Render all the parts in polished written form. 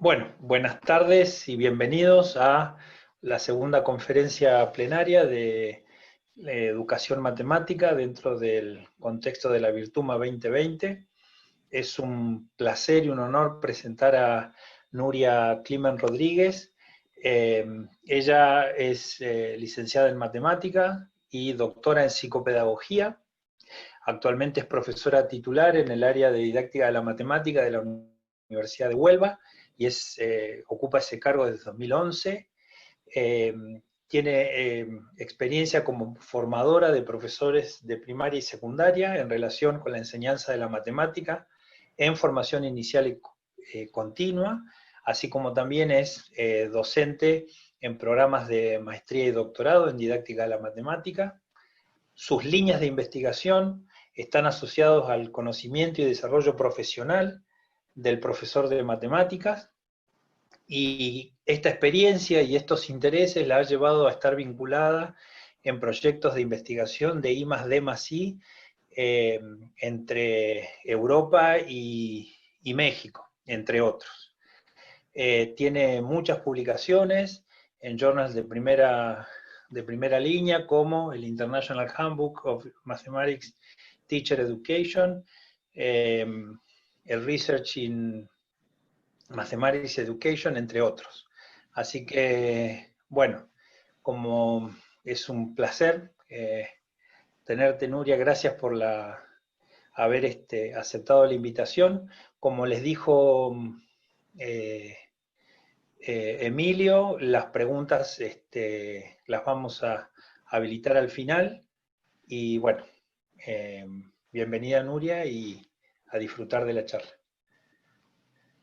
Bueno, buenas tardes y bienvenidos a la segunda conferencia plenaria de educación matemática dentro del contexto de la Virtuma 2020. Es un placer y un honor presentar a Nuria Climent Rodríguez. Ella es licenciada en matemática y doctora en psicopedagogía. Actualmente es profesora titular en el área de didáctica de la matemática de la Universidad de Huelva y ocupa ese cargo desde 2011. Tiene experiencia como formadora de profesores de primaria y secundaria en relación con la enseñanza de la matemática en formación inicial y continua, así como también es docente en programas de maestría y doctorado en didáctica de la matemática. Sus líneas de investigación están asociados al conocimiento y desarrollo profesional del profesor de matemáticas, y esta experiencia y estos intereses la ha llevado a estar vinculada en proyectos de investigación de I+D+I entre Europa y México, entre otros. Tiene muchas publicaciones en journals de primera línea, como el International Handbook of Mathematics Teacher Education, el Research in Mathematics Education, entre otros. Así que, bueno, como es un placer tenerte, Nuria, gracias por haber aceptado la invitación. Como les dijo Emilio, las preguntas las vamos a habilitar al final. Y bueno, bienvenida, Nuria, y a disfrutar de la charla.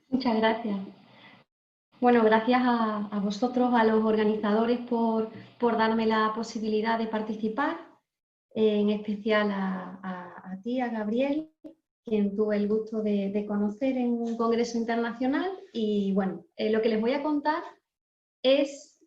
Muchas gracias. Bueno, gracias a vosotros, a los organizadores, por darme la posibilidad de participar, en especial a ti, a Gabriel, quien tuve el gusto de conocer en un congreso internacional. Y bueno, lo que les voy a contar es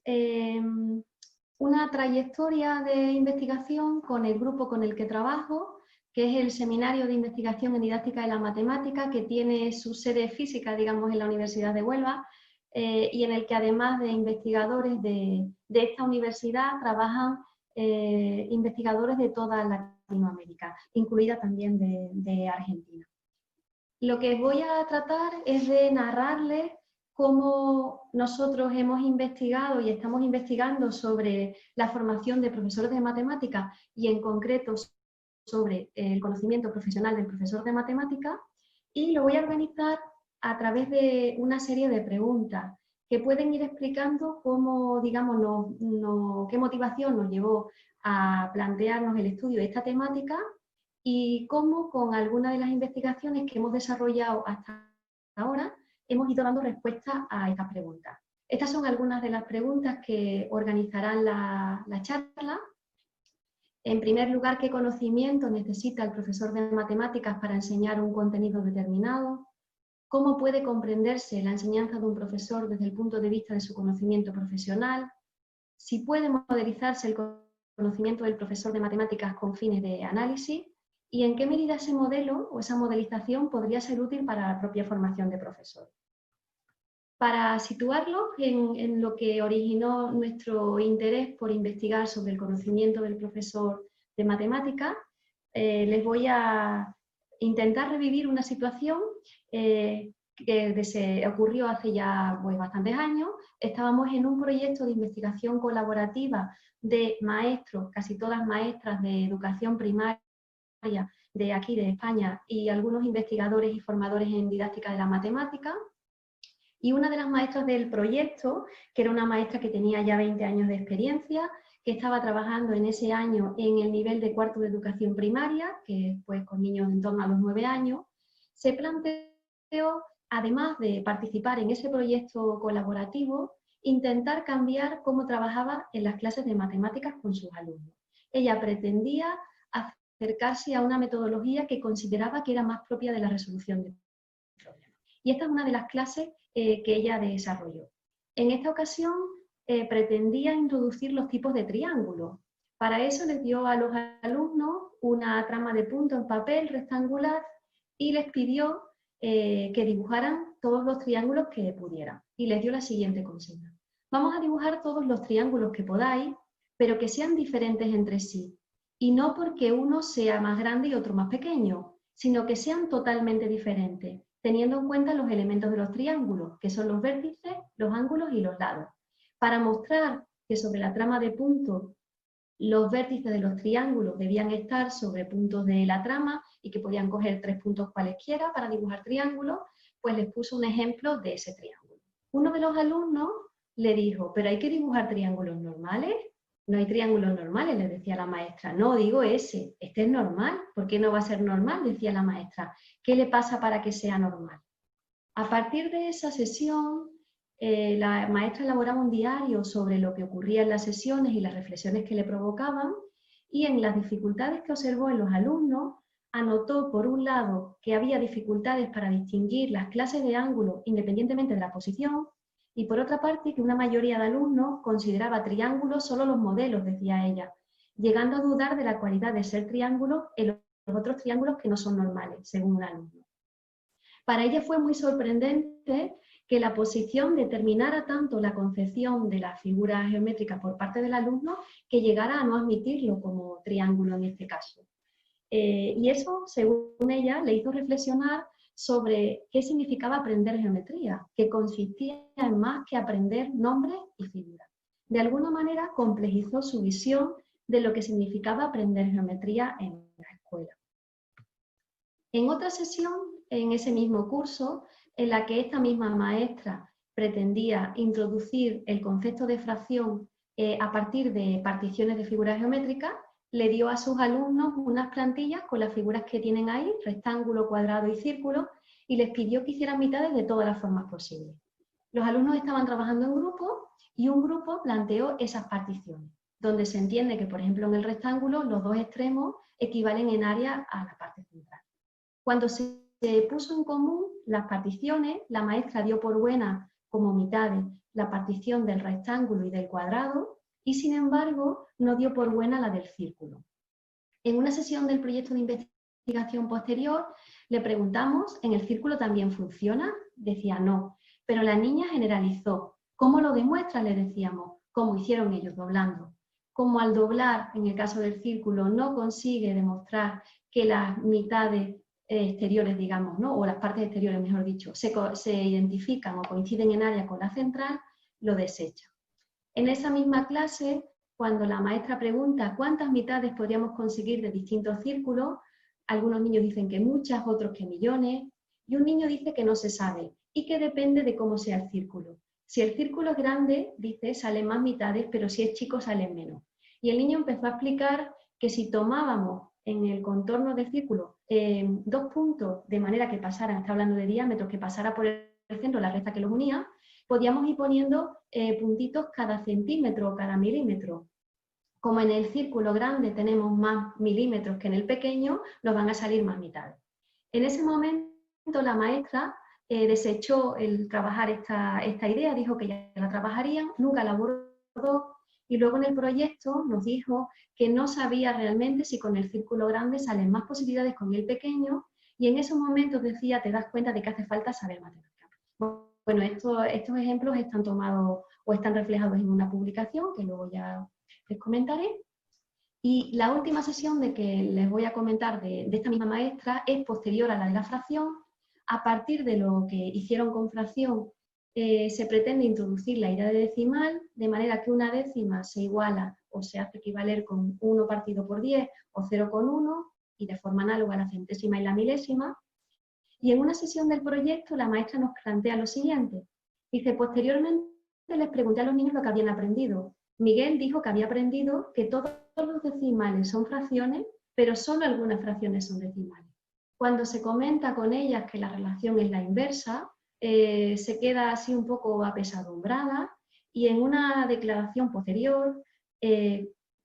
una trayectoria de investigación con el grupo con el que trabajo, que es el Seminario de Investigación en Didáctica de la Matemática, que tiene su sede física, digamos, en la Universidad de Huelva, y en el que, además de investigadores de esta universidad, trabajan investigadores de toda Latinoamérica, incluida también de Argentina. Lo que voy a tratar es de narrarles cómo nosotros hemos investigado y estamos investigando sobre la formación de profesores de matemáticas, y en concreto sobre el conocimiento profesional del profesor de matemáticas, y lo voy a organizar a través de una serie de preguntas que pueden ir explicando cómo, digamos, qué motivación nos llevó a plantearnos el estudio de esta temática, y cómo, con algunas de las investigaciones que hemos desarrollado hasta ahora, hemos ido dando respuesta a estas preguntas. Estas son algunas de las preguntas que organizarán la charla. En primer lugar, ¿qué conocimiento necesita el profesor de matemáticas para enseñar un contenido determinado? ¿Cómo puede comprenderse la enseñanza de un profesor desde el punto de vista de su conocimiento profesional? ¿Si puede modelizarse el conocimiento del profesor de matemáticas con fines de análisis? ¿Y en qué medida ese modelo o esa modelización podría ser útil para la propia formación de profesor? Para situarlo en lo que originó nuestro interés por investigar sobre el conocimiento del profesor de matemáticas, les voy a intentar revivir una situación que se ocurrió hace ya bastantes años. Estábamos en un proyecto de investigación colaborativa de maestros, casi todas maestras de educación primaria de aquí, de España, y algunos investigadores y formadores en didáctica de la matemática. Y una de las maestras del proyecto, que era una maestra que tenía ya 20 años de experiencia, que estaba trabajando en ese año en el nivel de cuarto de educación primaria, que es pues con niños en torno a los 9 años, se planteó, además de participar en ese proyecto colaborativo, intentar cambiar cómo trabajaba en las clases de matemáticas con sus alumnos. Ella pretendía acercarse a una metodología que consideraba que era más propia de la resolución de problemas. Y esta es una de las clases que ella desarrolló. En esta ocasión pretendía introducir los tipos de triángulos. Para eso les dio a los alumnos una trama de punto en papel rectangular y les pidió que dibujaran todos los triángulos que pudieran. Y les dio la siguiente consigna. Vamos a dibujar todos los triángulos que podáis, pero que sean diferentes entre sí. Y no porque uno sea más grande y otro más pequeño, sino que sean totalmente diferentes, teniendo en cuenta los elementos de los triángulos, que son los vértices, los ángulos y los lados. Para mostrar que sobre la trama de puntos los vértices de los triángulos debían estar sobre puntos de la trama y que podían coger 3 puntos cualesquiera para dibujar triángulos, pues les puso un ejemplo de ese triángulo. Uno de los alumnos le dijo, ¿pero hay que dibujar triángulos normales? No hay triángulos normales, le decía la maestra. No, digo ese, este es normal. ¿Por qué no va a ser normal? Decía la maestra. ¿Qué le pasa para que sea normal? A partir de esa sesión, la maestra elaboraba un diario sobre lo que ocurría en las sesiones y las reflexiones que le provocaban, y en las dificultades que observó en los alumnos, anotó por un lado que había dificultades para distinguir las clases de ángulos independientemente de la posición, y por otra parte que una mayoría de alumnos consideraba triángulos solo los modelos, decía ella, llegando a dudar de la cualidad de ser triángulos en los otros triángulos que no son normales, según un alumno. Para ella fue muy sorprendente que la posición determinara tanto la concepción de la figura geométrica por parte del alumno que llegara a no admitirlo como triángulo en este caso. Y eso, según ella, le hizo reflexionar sobre qué significaba aprender geometría, que consistía en más que aprender nombres y figuras. De alguna manera complejizó su visión de lo que significaba aprender geometría en la escuela. En otra sesión, en ese mismo curso, en la que esta misma maestra pretendía introducir el concepto de fracción a partir de particiones de figuras geométricas, le dio a sus alumnos unas plantillas con las figuras que tienen ahí, rectángulo, cuadrado y círculo, y les pidió que hicieran mitades de todas las formas posibles. Los alumnos estaban trabajando en grupo y un grupo planteó esas particiones, donde se entiende que, por ejemplo, en el rectángulo los dos extremos equivalen en área a la parte central. Cuando se puso en común las particiones, la maestra dio por buena como mitades la partición del rectángulo y del cuadrado, y sin embargo no dio por buena la del círculo. En una sesión del proyecto de investigación posterior le preguntamos, ¿en el círculo también funciona? Decía no, pero la niña generalizó. ¿Cómo lo demuestra? Le decíamos, como hicieron ellos doblando. Como al doblar, en el caso del círculo, no consigue demostrar que las mitades exteriores, digamos, ¿no? O las partes exteriores, mejor dicho, se identifican o coinciden en área con la central, lo desecha. En esa misma clase, cuando la maestra pregunta cuántas mitades podríamos conseguir de distintos círculos, algunos niños dicen que muchas, otros que millones, y un niño dice que no se sabe y que depende de cómo sea el círculo. Si el círculo es grande, dice, salen más mitades, pero si es chico, salen menos. Y el niño empezó a explicar que si tomábamos en el contorno del círculo 2 puntos de manera que pasaran, está hablando de diámetros, que pasara por el centro la recta que los unía, podíamos ir poniendo puntitos cada centímetro o cada milímetro. Como en el círculo grande tenemos más milímetros que en el pequeño, nos van a salir más mitades. En ese momento la maestra desechó el trabajar esta idea, dijo que ya la trabajarían, nunca la abordó, y luego en el proyecto nos dijo que no sabía realmente si con el círculo grande salen más posibilidades con el pequeño, y en esos momentos decía, te das cuenta de que hace falta saber matemáticas. Bueno, estos ejemplos están tomados o están reflejados en una publicación que luego ya les comentaré. Y la última sesión de que les voy a comentar de esta misma maestra es posterior a la de la fracción. A partir de lo que hicieron con fracción, se pretende introducir la idea de decimal, de manera que una décima se iguala o se hace equivaler con 1 partido por 10 o 0,1, y de forma análoga a la centésima y la milésima. Y en una sesión del proyecto la maestra nos plantea lo siguiente. Dice, posteriormente les pregunté a los niños lo que habían aprendido. Miguel dijo que había aprendido que todos los decimales son fracciones, pero solo algunas fracciones son decimales. Cuando se comenta con ellas que la relación es la inversa, se queda así un poco apesadumbrada, y en una declaración posterior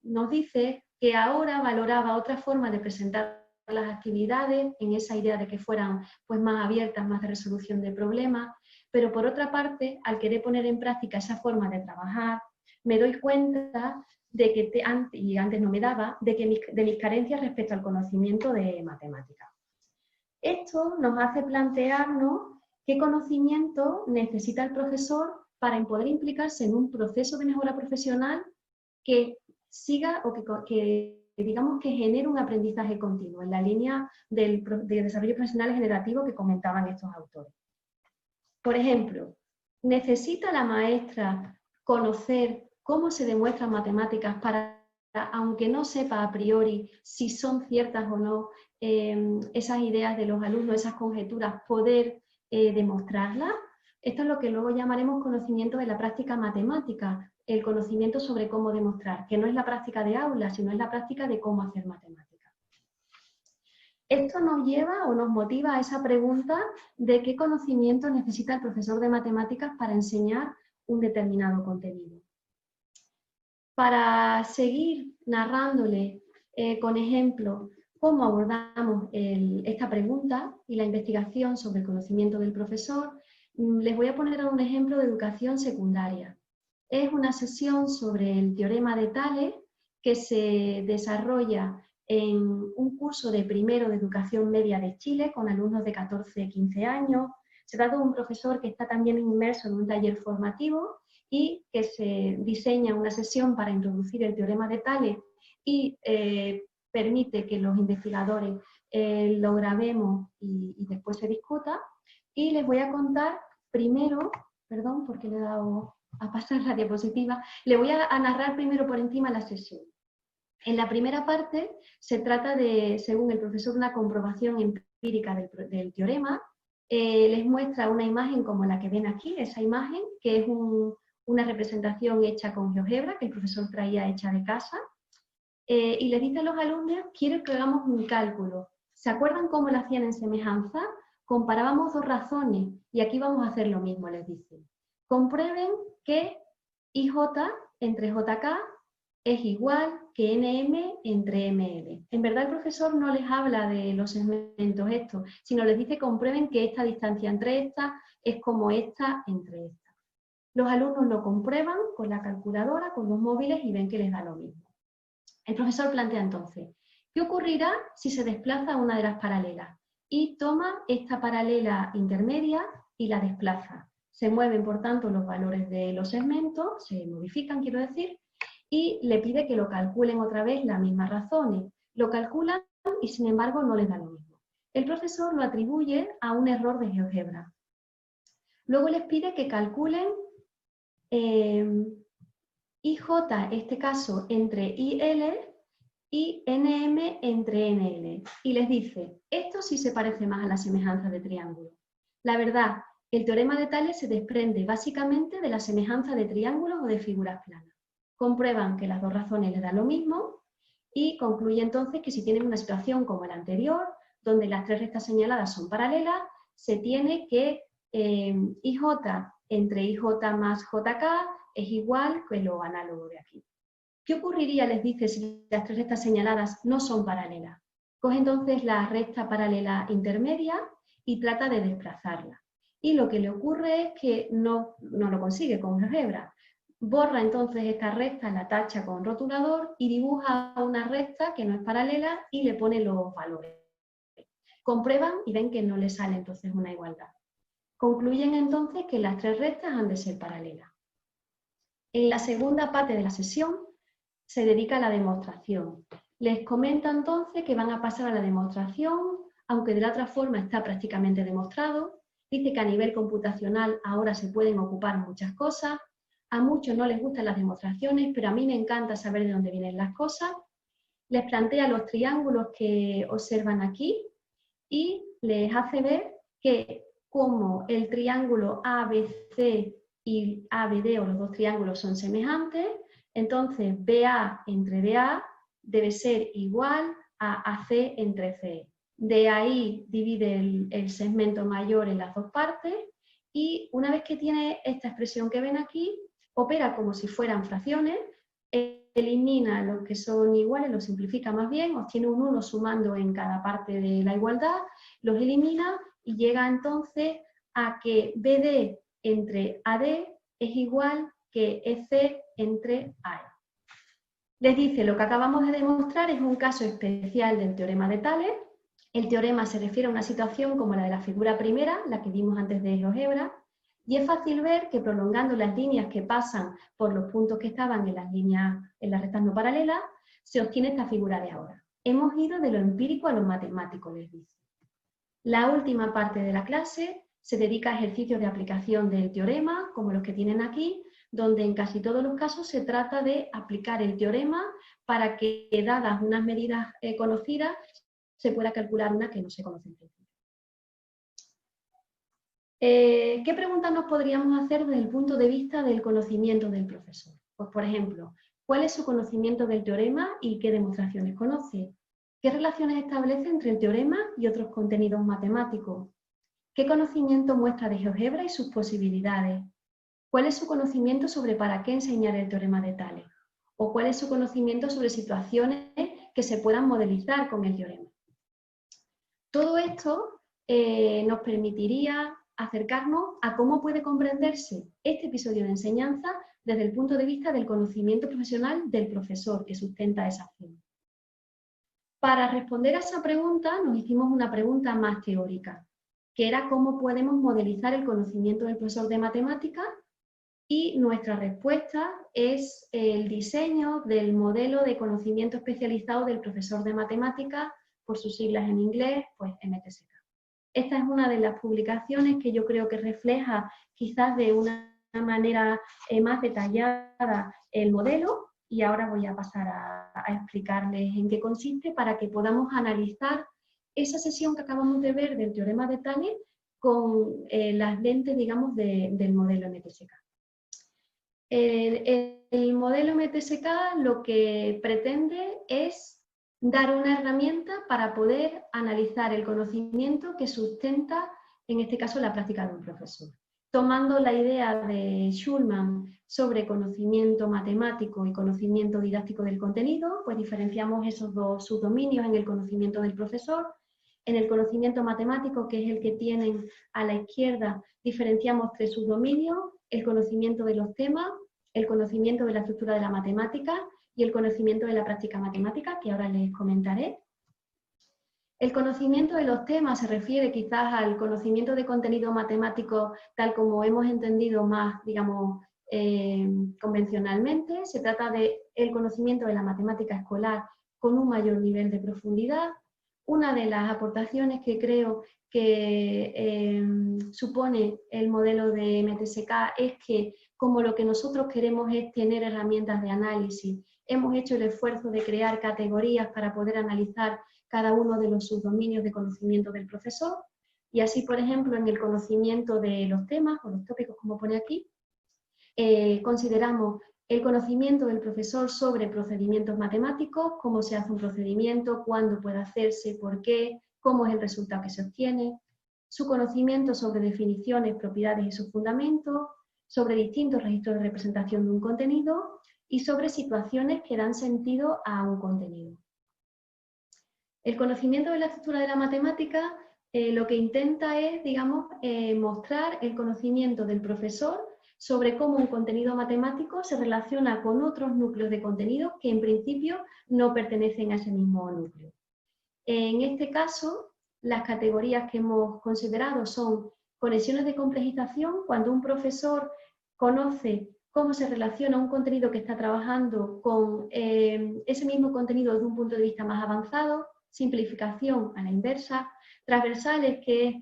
nos dice que ahora valoraba otra forma de presentar las actividades, en esa idea de que fueran pues, más abiertas, más de resolución de problemas, pero por otra parte, al querer poner en práctica esa forma de trabajar, me doy cuenta de que, antes no me daba, de mis carencias respecto al conocimiento de matemáticas. Esto nos hace plantearnos qué conocimiento necesita el profesor para poder implicarse en un proceso de mejora profesional que siga o que digamos que genere un aprendizaje continuo en la línea del desarrollo profesional generativo que comentaban estos autores. Por ejemplo, ¿necesita la maestra conocer cómo se demuestran matemáticas para, aunque no sepa a priori si son ciertas o no esas ideas de los alumnos, esas conjeturas, poder demostrarlas? Esto es lo que luego llamaremos conocimiento de la práctica matemática, el conocimiento sobre cómo demostrar, que no es la práctica de aula, sino es la práctica de cómo hacer matemáticas. Esto nos lleva o nos motiva a esa pregunta de qué conocimiento necesita el profesor de matemáticas para enseñar un determinado contenido. Para seguir narrándole con ejemplos cómo abordamos esta pregunta y la investigación sobre el conocimiento del profesor, les voy a poner un ejemplo de educación secundaria. Es una sesión sobre el teorema de Tales que se desarrolla en un curso de primero de educación media de Chile con alumnos de 14-15 años. Se trata de un profesor que está también inmerso en un taller formativo y que se diseña una sesión para introducir el teorema de Tales y permite que los investigadores lo grabemos y después se discuta. Y les voy a contar primero, perdón porque le he dado a pasar la diapositiva, le voy a narrar primero por encima la sesión. En la primera parte se trata de, según el profesor, una comprobación empírica del teorema. Les muestra una imagen como la que ven aquí, esa imagen, que es una representación hecha con GeoGebra, que el profesor traía hecha de casa. Y les dice a los alumnos, quiero que hagamos un cálculo. ¿Se acuerdan cómo lo hacían en semejanza? Comparábamos dos razones y aquí vamos a hacer lo mismo, les dice. Comprueben que IJ entre JK es igual que NM entre ML. En verdad el profesor no les habla de los segmentos estos, sino les dice comprueben que esta distancia entre estas es como esta entre estas. Los alumnos lo comprueban con la calculadora, con los móviles y ven que les da lo mismo. El profesor plantea entonces, ¿qué ocurrirá si se desplaza una de las paralelas? Y toma esta paralela intermedia y la desplaza. Se mueven, por tanto, los valores de los segmentos, se modifican, quiero decir, y le pide que lo calculen otra vez las mismas razones. Lo calculan y, sin embargo, no les da lo mismo. El profesor lo atribuye a un error de GeoGebra. Luego les pide que calculen IJ, en este caso, entre IL y NM entre NL. Y les dice, esto sí se parece más a la semejanza de triángulo. La verdad, el teorema de Tales se desprende básicamente de la semejanza de triángulos o de figuras planas. Comprueban que las dos razones les dan lo mismo y concluye entonces que si tienen una situación como la anterior, donde las tres rectas señaladas son paralelas, se tiene que IJ entre IJ más JK es igual que lo análogo de aquí. ¿Qué ocurriría, les dice, si las tres rectas señaladas no son paralelas? Coge entonces la recta paralela intermedia y trata de desplazarla. Y lo que le ocurre es que no lo consigue con GeoGebra. Borra entonces esta recta, la tacha con rotulador y dibuja una recta que no es paralela y le pone los valores. Comprueban y ven que no le sale entonces una igualdad. Concluyen entonces que las tres rectas han de ser paralelas. En la segunda parte de la sesión se dedica a la demostración. Les comenta entonces que van a pasar a la demostración, aunque de la otra forma está prácticamente demostrado. Dice que a nivel computacional ahora se pueden ocupar muchas cosas. A muchos no les gustan las demostraciones, pero a mí me encanta saber de dónde vienen las cosas. Les plantea los triángulos que observan aquí y les hace ver que como el triángulo ABC y ABD, o los dos triángulos, son semejantes, entonces BA entre DA debe ser igual a AC entre CE. De ahí divide el segmento mayor en las dos partes y una vez que tiene esta expresión que ven aquí, opera como si fueran fracciones, elimina los que son iguales, los simplifica más bien, obtiene un 1 sumando en cada parte de la igualdad, los elimina y llega entonces a que BD entre AD es igual que EC entre AE. Les dice, lo que acabamos de demostrar es un caso especial del teorema de Tales, El teorema se refiere a una situación como la de la figura primera, la que vimos antes de GeoGebra, y es fácil ver que prolongando las líneas que pasan por los puntos que estaban en las líneas, en las rectas no paralelas, se obtiene esta figura de ahora. Hemos ido de lo empírico a lo matemático, les dice. La última parte de la clase se dedica a ejercicios de aplicación del teorema, como los que tienen aquí, donde en casi todos los casos se trata de aplicar el teorema para que, dadas unas medidas conocidas, se pueda calcular una que no se conoce en principio. ¿Qué preguntas nos podríamos hacer desde el punto de vista del conocimiento del profesor? Pues, por ejemplo, ¿cuál es su conocimiento del teorema y qué demostraciones conoce? ¿Qué relaciones establece entre el teorema y otros contenidos matemáticos? ¿Qué conocimiento muestra de GeoGebra y sus posibilidades? ¿Cuál es su conocimiento sobre para qué enseñar el teorema de Thales? ¿O cuál es su conocimiento sobre situaciones que se puedan modelizar con el teorema? Todo esto nos permitiría acercarnos a cómo puede comprenderse este episodio de enseñanza desde el punto de vista del conocimiento profesional del profesor que sustenta esa acción. Para responder a esa pregunta nos hicimos una pregunta más teórica, que era cómo podemos modelizar el conocimiento del profesor de matemáticas, y nuestra respuesta es el diseño del modelo de conocimiento especializado del profesor de matemáticas, por sus siglas en inglés, pues MTSK. Esta es una de las publicaciones que yo creo que refleja quizás de una manera más detallada el modelo, y ahora voy a pasar a explicarles en qué consiste para que podamos analizar esa sesión que acabamos de ver del teorema de Thales con las lentes, digamos, del modelo MTSK. El modelo MTSK lo que pretende es dar una herramienta para poder analizar el conocimiento que sustenta, en este caso, la práctica de un profesor. Tomando la idea de Schulman sobre conocimiento matemático y conocimiento didáctico del contenido, pues diferenciamos esos dos subdominios en el conocimiento del profesor. En el conocimiento matemático, que es el que tienen a la izquierda, diferenciamos tres subdominios: el conocimiento de los temas, el conocimiento de la estructura de la matemática y el conocimiento de la práctica matemática, que ahora les comentaré. El conocimiento de los temas se refiere quizás al conocimiento de contenido matemático tal como hemos entendido más, digamos, convencionalmente. Se trata del conocimiento de la matemática escolar con un mayor nivel de profundidad. Una de las aportaciones que creo que supone el modelo de MTSK es que, como lo que nosotros queremos es tener herramientas de análisis, hemos hecho el esfuerzo de crear categorías para poder analizar cada uno de los subdominios de conocimiento del profesor, y así, por ejemplo, en el conocimiento de los temas o los tópicos, como pone aquí, consideramos el conocimiento del profesor sobre procedimientos matemáticos, cómo se hace un procedimiento, cuándo puede hacerse, por qué, cómo es el resultado que se obtiene, su conocimiento sobre definiciones, propiedades y sus fundamentos, sobre distintos registros de representación de un contenido y sobre situaciones que dan sentido a un contenido. El conocimiento de la estructura de la matemática lo que intenta es, digamos, mostrar el conocimiento del profesor sobre cómo un contenido matemático se relaciona con otros núcleos de contenido que en principio no pertenecen a ese mismo núcleo. En este caso, las categorías que hemos considerado son conexiones de complejización, cuando un profesor conoce cómo se relaciona un contenido que está trabajando con ese mismo contenido desde un punto de vista más avanzado; simplificación a la inversa; transversales, que es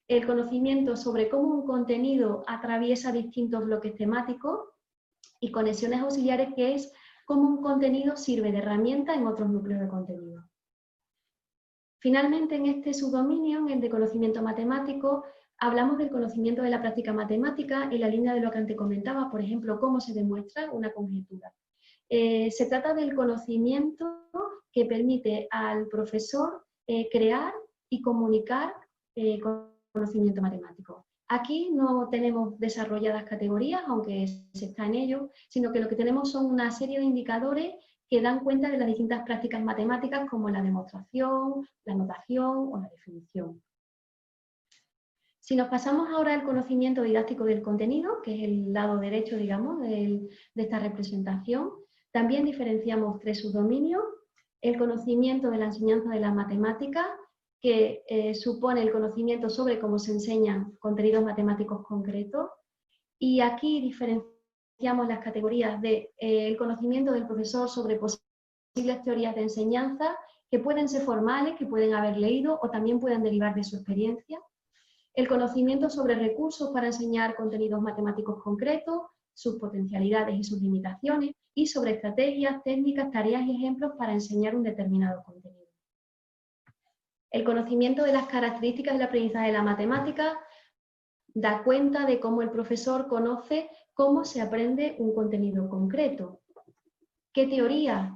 el conocimiento sobre cómo un contenido atraviesa distintos bloques temáticos; y conexiones auxiliares, que es cómo un contenido sirve de herramienta en otros núcleos de contenido. Finalmente, en este subdominio, en el de conocimiento matemático, hablamos del conocimiento de la práctica matemática en la línea de lo que antes comentaba, por ejemplo, cómo se demuestra una conjetura. Se trata del conocimiento que permite al profesor crear y comunicar conocimiento matemático. Aquí no tenemos desarrolladas categorías, aunque se está en ello, sino que lo que tenemos son una serie de indicadores que dan cuenta de las distintas prácticas matemáticas, como la demostración, la notación o la definición. Si nos pasamos ahora al conocimiento didáctico del contenido, que es el lado derecho, digamos, de esta representación, también diferenciamos tres subdominios: el conocimiento de la enseñanza de la matemática, que supone el conocimiento sobre cómo se enseñan contenidos matemáticos concretos. Y aquí diferenciamos las categorías de el conocimiento del profesor sobre posibles teorías de enseñanza, que pueden ser formales, que pueden haber leído o también pueden derivar de su experiencia. El conocimiento sobre recursos para enseñar contenidos matemáticos concretos, sus potencialidades y sus limitaciones, y sobre estrategias, técnicas, tareas y ejemplos para enseñar un determinado contenido. El conocimiento de las características del aprendizaje de la matemática da cuenta de cómo el profesor conoce cómo se aprende un contenido concreto. ¿Qué teorías,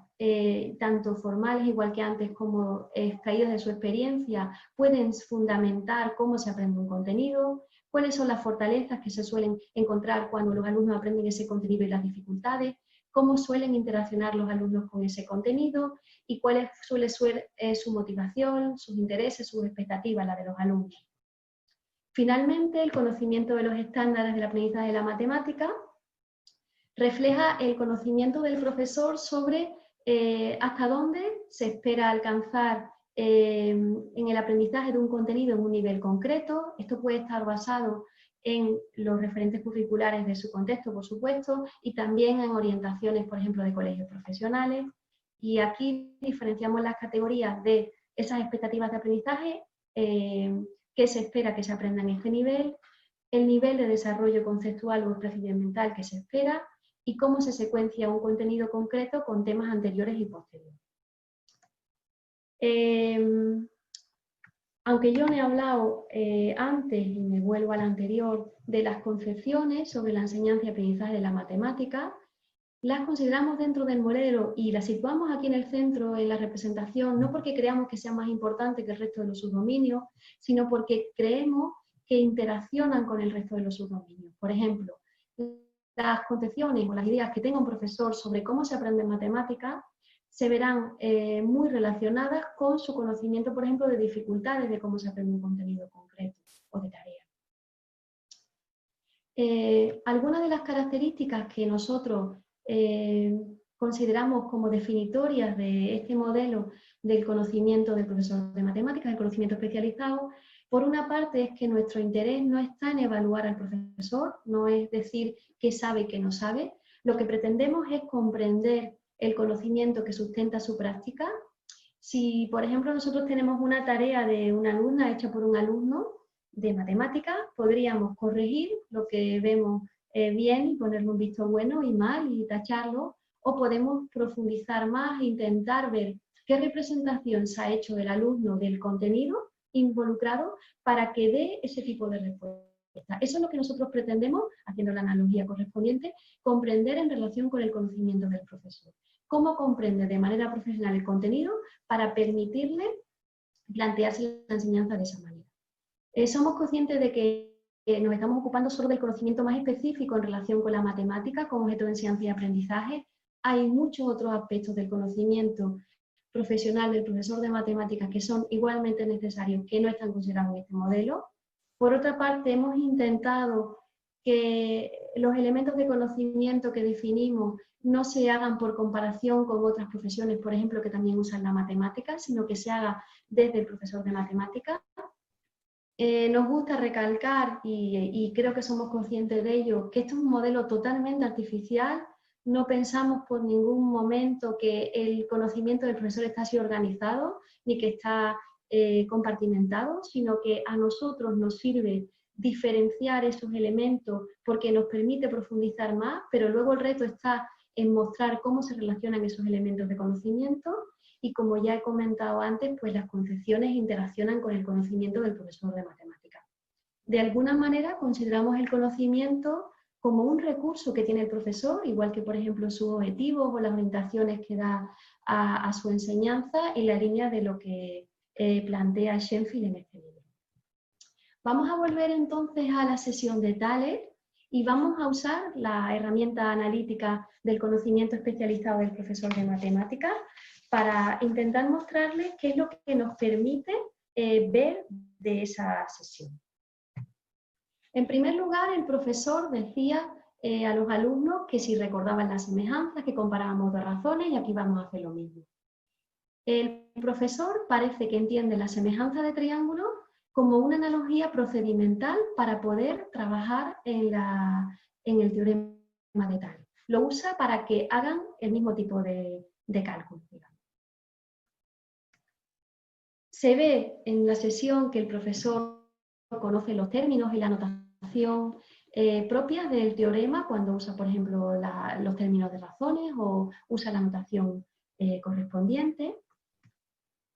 tanto formales igual que antes como extraídas de su experiencia, pueden fundamentar cómo se aprende un contenido? ¿Cuáles son las fortalezas que se suelen encontrar cuando los alumnos aprenden ese contenido y las dificultades? ¿Cómo suelen interaccionar los alumnos con ese contenido? ¿Y cuál suele ser su motivación, sus intereses, sus expectativas, la de los alumnos? Finalmente, el conocimiento de los estándares del aprendizaje de la matemática refleja el conocimiento del profesor sobre hasta dónde se espera alcanzar en el aprendizaje de un contenido en un nivel concreto. Esto puede estar basado en los referentes curriculares de su contexto, por supuesto, y también en orientaciones, por ejemplo, de colegios profesionales. Y aquí diferenciamos las categorías de esas expectativas de aprendizaje, que se espera que se aprenda en este nivel, el nivel de desarrollo conceptual o procedimental que se espera, y cómo se secuencia un contenido concreto con temas anteriores y posteriores. Aunque yo no he hablado antes, y me vuelvo al anterior, de las concepciones sobre la enseñanza y aprendizaje de la matemática, las consideramos dentro del modelo y las situamos aquí en el centro, en la representación, no porque creamos que sean más importantes que el resto de los subdominios, sino porque creemos que interaccionan con el resto de los subdominios. Por ejemplo, las concepciones o las ideas que tenga un profesor sobre cómo se aprende en matemáticas se verán muy relacionadas con su conocimiento, por ejemplo, de dificultades de cómo se aprende un contenido concreto o de tareas. Algunas de las características que nosotros consideramos como definitorias de este modelo del conocimiento del profesor de matemáticas, del conocimiento especializado, por una parte es que nuestro interés no está en evaluar al profesor, no es decir qué sabe y qué no sabe. Lo que pretendemos es comprender el conocimiento que sustenta su práctica. Si, por ejemplo, nosotros tenemos una tarea de una alumna hecha por un alumno de matemáticas, podríamos corregir lo que vemos bien y ponerle un visto bueno y mal y tacharlo, o podemos profundizar más e intentar ver qué representación se ha hecho del alumno del contenido involucrado para que dé ese tipo de respuesta. Eso es lo que nosotros pretendemos, haciendo la analogía correspondiente, comprender en relación con el conocimiento del profesor. Cómo comprende de manera profesional el contenido para permitirle plantearse la enseñanza de esa manera. Somos conscientes de que nos estamos ocupando solo del conocimiento más específico en relación con la matemática como objeto de enseñanza y aprendizaje. Hay muchos otros aspectos del conocimiento profesional del profesor de matemáticas que son igualmente necesarios, que no están considerados en este modelo. Por otra parte, hemos intentado que los elementos de conocimiento que definimos no se hagan por comparación con otras profesiones, por ejemplo, que también usan la matemática, sino que se haga desde el profesor de matemáticas. Nos gusta recalcar, y creo que somos conscientes de ello, que esto es un modelo totalmente artificial. No pensamos por ningún momento que el conocimiento del profesor está así organizado, ni que está compartimentado, sino que a nosotros nos sirve diferenciar esos elementos porque nos permite profundizar más, pero luego el reto está en mostrar cómo se relacionan esos elementos de conocimiento. Y como ya he comentado antes, pues las concepciones interaccionan con el conocimiento del profesor de matemáticas. De alguna manera consideramos el conocimiento como un recurso que tiene el profesor, igual que por ejemplo sus objetivos o las orientaciones que da a su enseñanza en la línea de lo que plantea Schoenfield en este libro. Vamos a volver entonces a la sesión de Thaler y vamos a usar la herramienta analítica del conocimiento especializado del profesor de matemáticas para intentar mostrarles qué es lo que nos permite ver de esa sesión. En primer lugar, el profesor decía a los alumnos que si recordaban las semejanzas, que comparábamos dos razones, y aquí vamos a hacer lo mismo. El profesor parece que entiende la semejanza de triángulo como una analogía procedimental para poder trabajar en el teorema de Thales. Lo usa para que hagan el mismo tipo de cálculo, digamos. Se ve en la sesión que el profesor conoce los términos y la notación propias del teorema cuando usa, por ejemplo, los términos de razones o usa la notación correspondiente.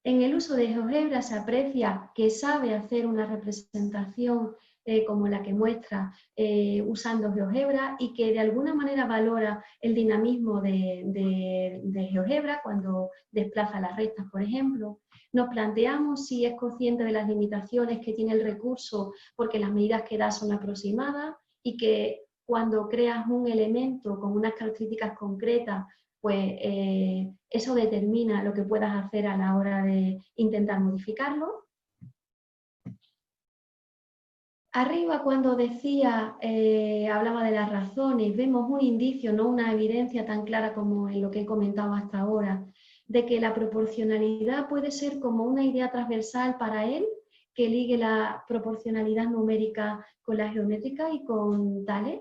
En el uso de GeoGebra se aprecia que sabe hacer una representación como la que muestra usando GeoGebra y que de alguna manera valora el dinamismo de GeoGebra cuando desplaza las rectas, por ejemplo. Nos planteamos si es consciente de las limitaciones que tiene el recurso porque las medidas que da son aproximadas y que cuando creas un elemento con unas características concretas, pues eso determina lo que puedas hacer a la hora de intentar modificarlo. Arriba, cuando decía, hablaba de las razones, vemos un indicio, no una evidencia tan clara como en lo que he comentado hasta ahora, de que la proporcionalidad puede ser como una idea transversal para él, que ligue la proporcionalidad numérica con la geométrica y con Thales.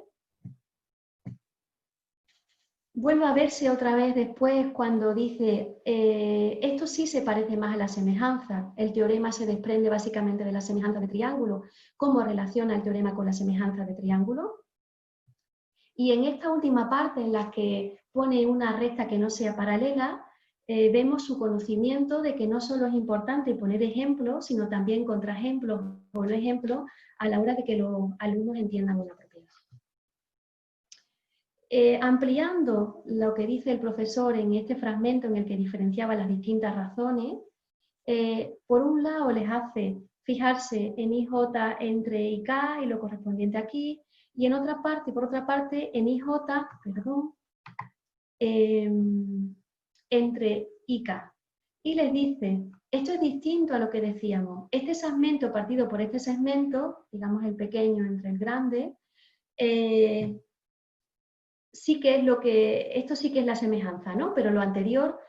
Vuelve a verse otra vez después cuando dice, esto sí se parece más a la semejanza. El teorema se desprende básicamente de la semejanza de triángulo. ¿Cómo relaciona el teorema con la semejanza de triángulo? Y en esta última parte, en la que pone una recta que no sea paralela, vemos su conocimiento de que no solo es importante poner ejemplos, sino también contraejemplos o no ejemplos a la hora de que los alumnos entiendan una propiedad. Ampliando lo que dice el profesor en este fragmento en el que diferenciaba las distintas razones, por un lado les hace fijarse en IJ entre IK y lo correspondiente aquí, y en otra parte, por otra parte, en IJ, perdón, entre IK. Y les dice, esto es distinto a lo que decíamos, este segmento partido por este segmento, digamos el pequeño entre el grande, sí que es esto sí que es la semejanza, ¿no? Pero lo anterior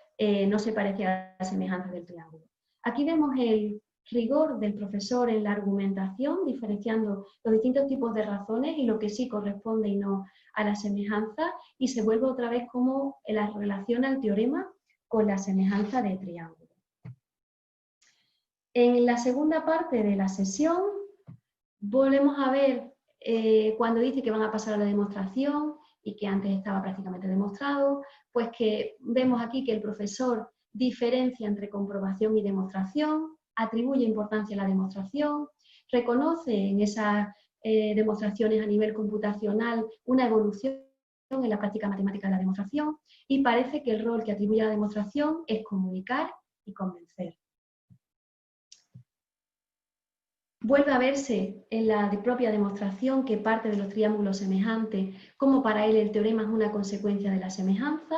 no se parece a la semejanza del triángulo. Aquí vemos el rigor del profesor en la argumentación, diferenciando los distintos tipos de razones y lo que sí corresponde y no a la semejanza, y se vuelve otra vez como la relación al teorema con la semejanza de triángulo. En la segunda parte de la sesión volvemos a ver cuando dice que van a pasar a la demostración y que antes estaba prácticamente demostrado, pues que vemos aquí que el profesor diferencia entre comprobación y demostración, atribuye importancia a la demostración, reconoce en esas demostraciones a nivel computacional una evolución en la práctica matemática de la demostración y parece que el rol que atribuye a la demostración es comunicar y convencer. Vuelve a verse en la propia demostración que parte de los triángulos semejantes, como para él el teorema es una consecuencia de la semejanza,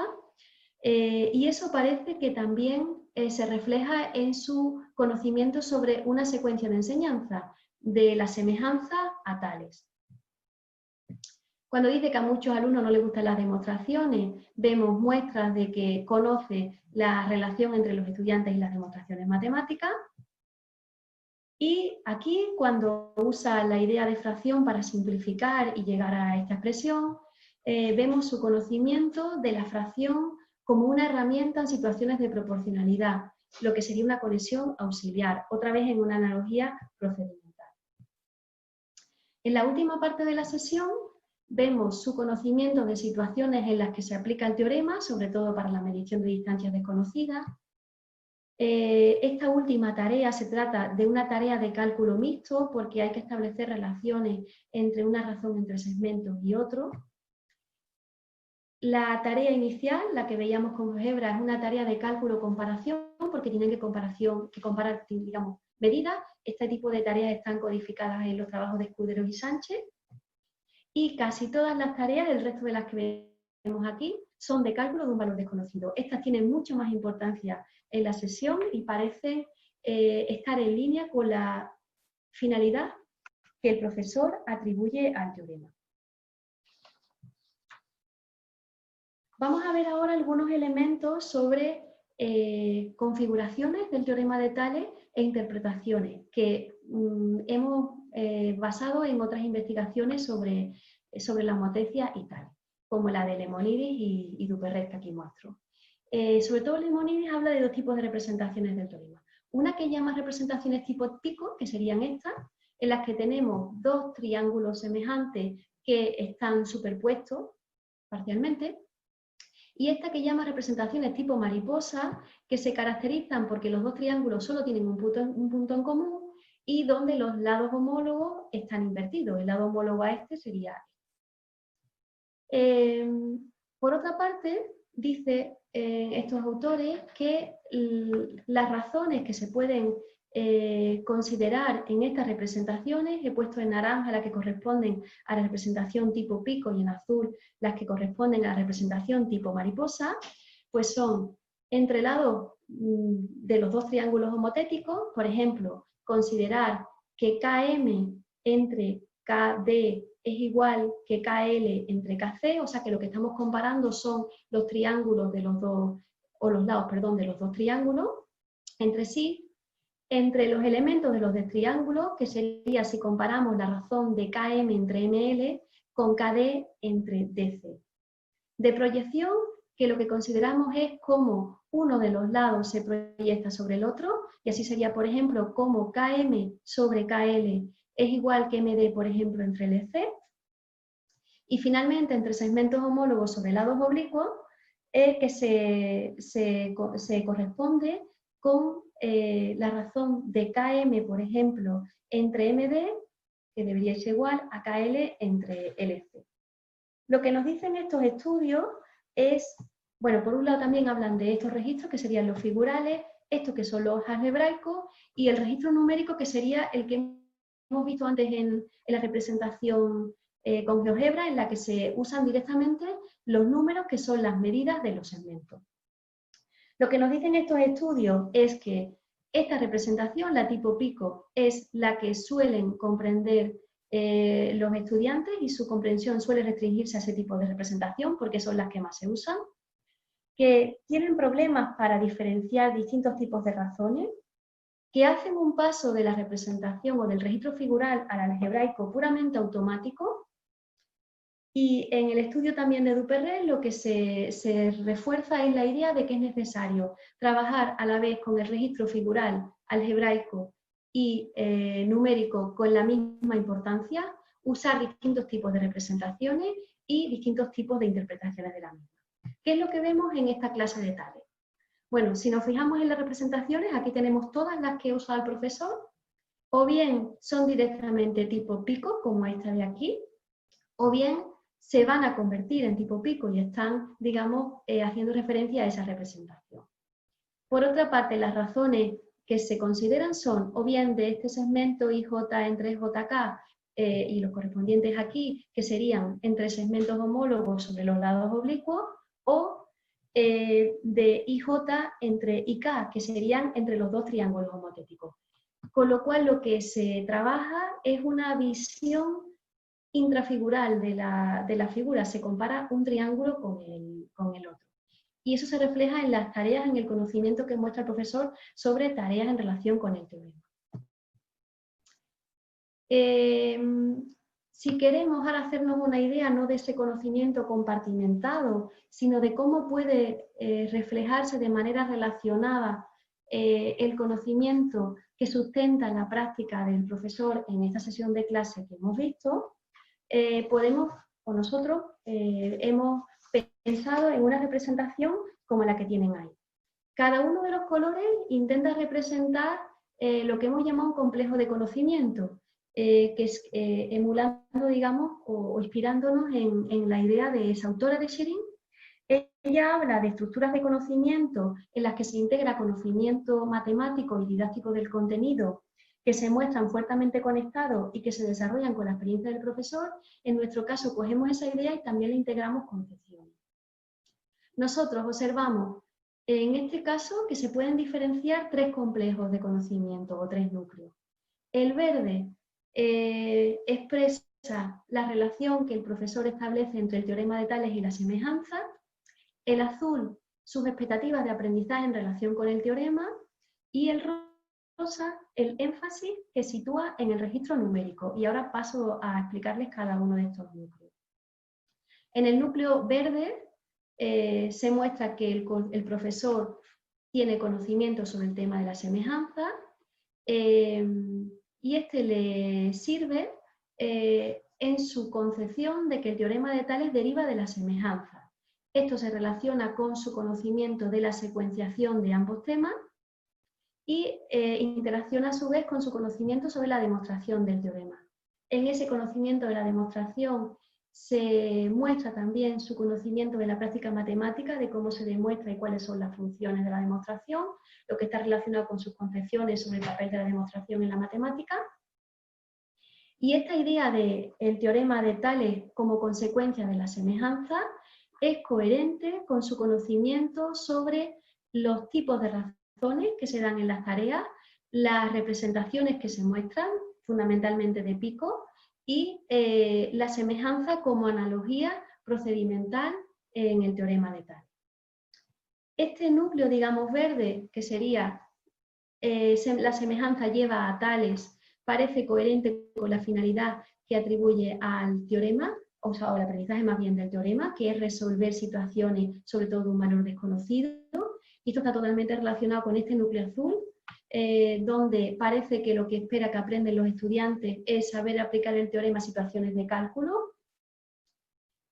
y eso parece que también se refleja en su conocimiento sobre una secuencia de enseñanza, de la semejanza a Thales. Cuando dice que a muchos alumnos no les gustan las demostraciones, vemos muestras de que conoce la relación entre los estudiantes y las demostraciones matemáticas. Y aquí, cuando usa la idea de fracción para simplificar y llegar a esta expresión, vemos su conocimiento de la fracción como una herramienta en situaciones de proporcionalidad, lo que sería una conexión auxiliar, otra vez en una analogía procedimental. En la última parte de la sesión vemos su conocimiento de situaciones en las que se aplica el teorema, sobre todo para la medición de distancias desconocidas. Esta última tarea se trata de una tarea de cálculo mixto porque hay que establecer relaciones entre una razón entre segmentos y otro. La tarea inicial, la que veíamos con GeoGebra, es una tarea de cálculo-comparación porque tienen que comparar, digamos, medidas. Este tipo de tareas están codificadas en los trabajos de Escuderos y Sánchez. Y casi todas las tareas, el resto de las que vemos aquí, son de cálculo de un valor desconocido. Estas tienen mucho más importancia en la sesión y parece estar en línea con la finalidad que el profesor atribuye al teorema. Vamos a ver ahora algunos elementos sobre configuraciones del teorema de Tales e interpretaciones que hemos basado en otras investigaciones sobre la homotecia y tal, como la de Lemonidis y Duperret, que aquí muestro. Sobre todo Lemonidis habla de dos tipos de representaciones del teorema. Una que llama representaciones tipo pico, que serían estas, en las que tenemos dos triángulos semejantes que están superpuestos parcialmente, y esta que llama representaciones tipo mariposa, que se caracterizan porque los dos triángulos solo tienen un punto en común y donde los lados homólogos están invertidos. El lado homólogo a este sería por otra parte, dice estos autores que las razones que se pueden considerar en estas representaciones, he puesto en naranja las que corresponden a la representación tipo pico y en azul las que corresponden a la representación tipo mariposa, pues son entre lados de los dos triángulos homotéticos, por ejemplo, considerar que KM entre KD es igual que KL entre KC, o sea que lo que estamos comparando son los triángulos de los dos, o los lados, perdón, de los dos triángulos entre sí, entre los elementos de los dos triángulos, que sería si comparamos la razón de KM entre ML con KD entre DC. De proyección, que lo que consideramos es cómo uno de los lados se proyecta sobre el otro, y así sería, por ejemplo, cómo KM sobre KL es igual que MD, por ejemplo, entre LC. Y finalmente, entre segmentos homólogos sobre lados oblicuos, que se corresponde con la razón de KM, por ejemplo, entre MD, que debería ser igual a KL entre LC. Lo que nos dicen estos estudios es, bueno, por un lado también hablan de estos registros, que serían los figurales, estos que son los algebraicos, y el registro numérico, que sería el que hemos visto antes en la representación con GeoGebra, en la que se usan directamente los números que son las medidas de los segmentos. Lo que nos dicen estos estudios es que esta representación, la tipo pico, es la que suelen comprender los estudiantes y su comprensión suele restringirse a ese tipo de representación porque son las que más se usan, que tienen problemas para diferenciar distintos tipos de razones, que hacen un paso de la representación o del registro figural al algebraico puramente automático. Y en el estudio también de Duperret lo que se refuerza es la idea de que es necesario trabajar a la vez con el registro figural, algebraico y numérico con la misma importancia, usar distintos tipos de representaciones y distintos tipos de interpretaciones de la misma. ¿Qué es lo que vemos en esta clase de Tales? Bueno, si nos fijamos en las representaciones, aquí tenemos todas las que usa el profesor, o bien son directamente tipo pico, como esta de aquí, o bien se van a convertir en tipo pico y están, digamos, haciendo referencia a esa representación. Por otra parte, las razones que se consideran son o bien de este segmento IJ entre JK y los correspondientes aquí, que serían entre segmentos homólogos sobre los lados oblicuos, o de IJ entre IK, que serían entre los dos triángulos homotéticos. Con lo cual lo que se trabaja es una visión intrafigural de la figura, se compara un triángulo con el otro. Y eso se refleja en las tareas, en el conocimiento que muestra el profesor sobre tareas en relación con el teorema. Si queremos ahora hacernos una idea no de ese conocimiento compartimentado, sino de cómo puede reflejarse de manera relacionada el conocimiento que sustenta la práctica del profesor en esta sesión de clase que hemos visto, nosotros hemos pensado en una representación como la que tienen ahí. Cada uno de los colores intenta representar lo que hemos llamado un complejo de conocimiento, que es emulando, digamos, o inspirándonos en la idea de esa autora de Sherin. Ella habla de estructuras de conocimiento en las que se integra conocimiento matemático y didáctico del contenido, que se muestran fuertemente conectados y que se desarrollan con la experiencia del profesor. En nuestro caso, cogemos esa idea y también le integramos concepciones. Nosotros observamos, en este caso, que se pueden diferenciar tres complejos de conocimiento o tres núcleos. El verde expresa la relación que el profesor establece entre el teorema de Tales y la semejanza. El azul sus expectativas de aprendizaje en relación con el teorema, y el rosa, el énfasis que sitúa en el registro numérico. Y ahora paso a explicarles cada uno de estos núcleos. En el núcleo verde se muestra que el profesor tiene conocimiento sobre el tema de la semejanza, y este le sirve en su concepción de que el teorema de Tales deriva de la semejanza. Esto se relaciona con su conocimiento de la secuenciación de ambos temas y interacciona a su vez con su conocimiento sobre la demostración del teorema. En ese conocimiento de la demostración se muestra también su conocimiento de la práctica matemática, de cómo se demuestra y cuáles son las funciones de la demostración, lo que está relacionado con sus concepciones sobre el papel de la demostración en la matemática. Y esta idea del teorema de Tales como consecuencia de la semejanza es coherente con su conocimiento sobre los tipos de razones que se dan en las tareas, las representaciones que se muestran, fundamentalmente de pico, y la semejanza como analogía procedimental en el teorema de Tales. Este núcleo, digamos, verde, que sería la semejanza lleva a Tales, parece coherente con la finalidad que atribuye al teorema, o sea, al aprendizaje más bien del teorema, que es resolver situaciones, sobre todo de un valor desconocido. Y esto está totalmente relacionado con este núcleo azul, donde parece que lo que espera que aprenden los estudiantes es saber aplicar el teorema a situaciones de cálculo.